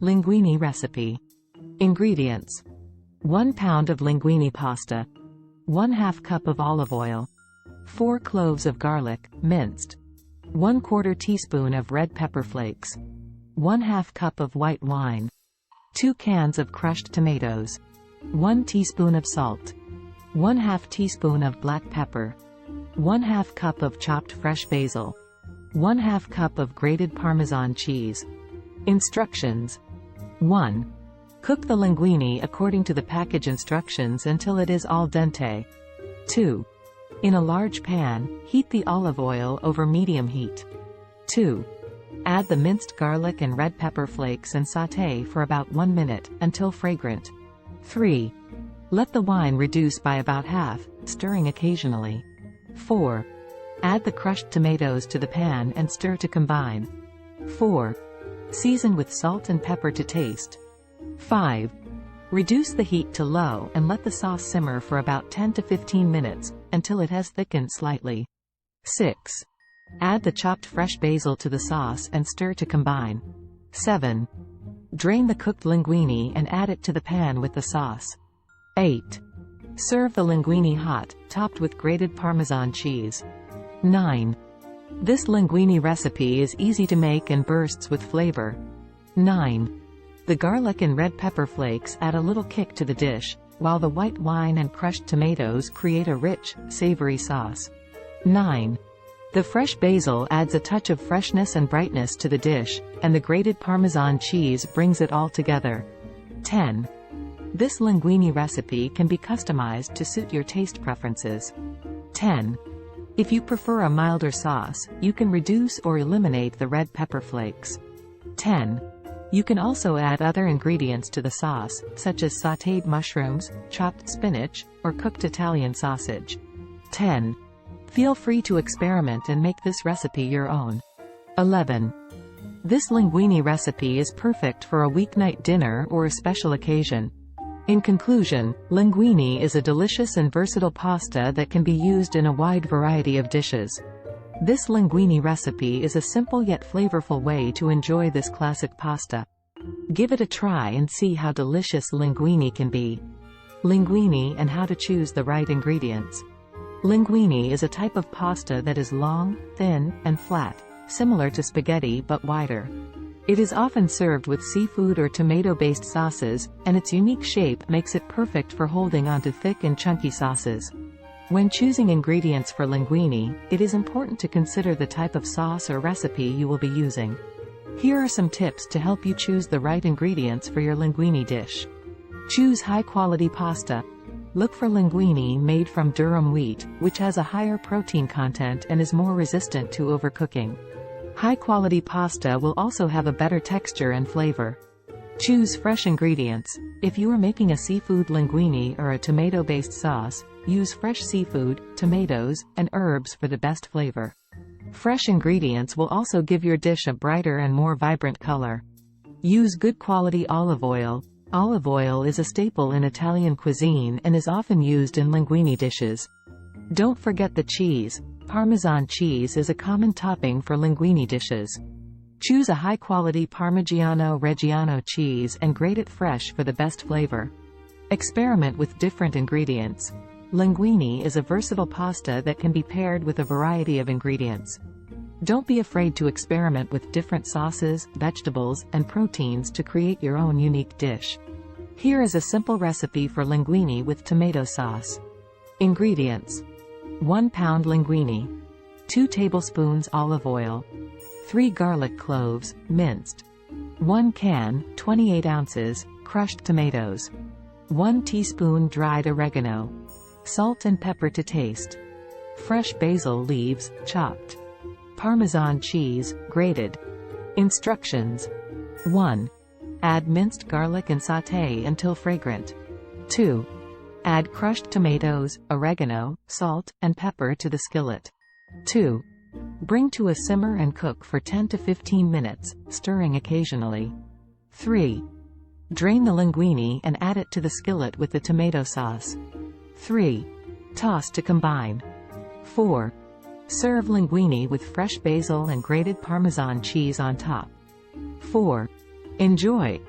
Linguine recipe. Ingredients: 1 pound of linguine pasta, 1/2 cup of olive oil, 4 cloves of garlic, minced, 1/4 teaspoon of red pepper flakes, 1/2 cup of white wine, 2 cans of crushed tomatoes, 1 teaspoon of salt, 1/2 teaspoon of black pepper, 1/2 cup of chopped fresh basil, 1/2 cup of grated Parmesan cheese. Instructions: 1. Cook the linguine according to the package instructions until it is al dente. 2. In a large pan, heat the olive oil over medium heat. 2. Add the minced garlic and red pepper flakes and sauté for about 1 minute, until fragrant. 3. Let the wine reduce by about half, stirring occasionally. 4. Add the crushed tomatoes to the pan and stir to combine. 4. Season with salt and pepper to taste. 5. Reduce the heat to low and let the sauce simmer for about 10 to 15 minutes, until it has thickened slightly. 6. Add the chopped fresh basil to the sauce and stir to combine. 7. Drain the cooked linguine and add it to the pan with the sauce. 8. Serve the linguine hot, topped with grated Parmesan cheese. 9. This linguine recipe is easy to make and bursts with flavor. 9. The garlic and red pepper flakes add a little kick to the dish, while the white wine and crushed tomatoes create a rich, savory sauce. 9. The fresh basil adds a touch of freshness and brightness to the dish, and the grated Parmesan cheese brings it all together. 10. This linguine recipe can be customized to suit your taste preferences. 10. If you prefer a milder sauce, you can reduce or eliminate the red pepper flakes. 10. You can also add other ingredients to the sauce, such as sautéed mushrooms, chopped spinach, or cooked Italian sausage. 10. Feel free to experiment and make this recipe your own. 11. This linguine recipe is perfect for a weeknight dinner or a special occasion. In conclusion, linguine is a delicious and versatile pasta that can be used in a wide variety of dishes. This linguine recipe is a simple yet flavorful way to enjoy this classic pasta. Give it a try and see how delicious linguine can be. Linguine and how to choose the right ingredients. Linguine is a type of pasta that is long, thin, and flat, similar to spaghetti but wider. It is often served with seafood or tomato-based sauces, and its unique shape makes it perfect for holding onto thick and chunky sauces. When choosing ingredients for linguine, it is important to consider the type of sauce or recipe you will be using. Here are some tips to help you choose the right ingredients for your linguine dish. Choose high-quality pasta. Look for linguine made from durum wheat, which has a higher protein content and is more resistant to overcooking. High-quality pasta will also have a better texture and flavor. Choose fresh ingredients. If you are making a seafood linguine or a tomato-based sauce, use fresh seafood, tomatoes, and herbs for the best flavor. Fresh ingredients will also give your dish a brighter and more vibrant color. Use good quality olive oil. Olive oil is a staple in Italian cuisine and is often used in linguine dishes. Don't forget the cheese. Parmesan cheese is a common topping for linguine dishes. Choose a high-quality Parmigiano Reggiano cheese and grate it fresh for the best flavor. Experiment with different ingredients. Linguine is a versatile pasta that can be paired with a variety of ingredients. Don't be afraid to experiment with different sauces, vegetables, and proteins to create your own unique dish. Here is a simple recipe for linguine with tomato sauce. Ingredients: 1 pound linguine, 2 tablespoons olive oil, 3 garlic cloves, minced, 1 can, 28 ounces, crushed tomatoes, 1 teaspoon dried oregano, salt and pepper to taste, fresh basil leaves, chopped, Parmesan cheese, grated. Instructions: 1. Add minced garlic and sauté until fragrant. 2. Add crushed tomatoes, oregano, salt, and pepper to the skillet. 2. Bring to a simmer and cook for 10 to 15 minutes, stirring occasionally. 3. Drain the linguine and add it to the skillet with the tomato sauce. 3. Toss to combine. 4. Serve linguine with fresh basil and grated Parmesan cheese on top. 4. Enjoy!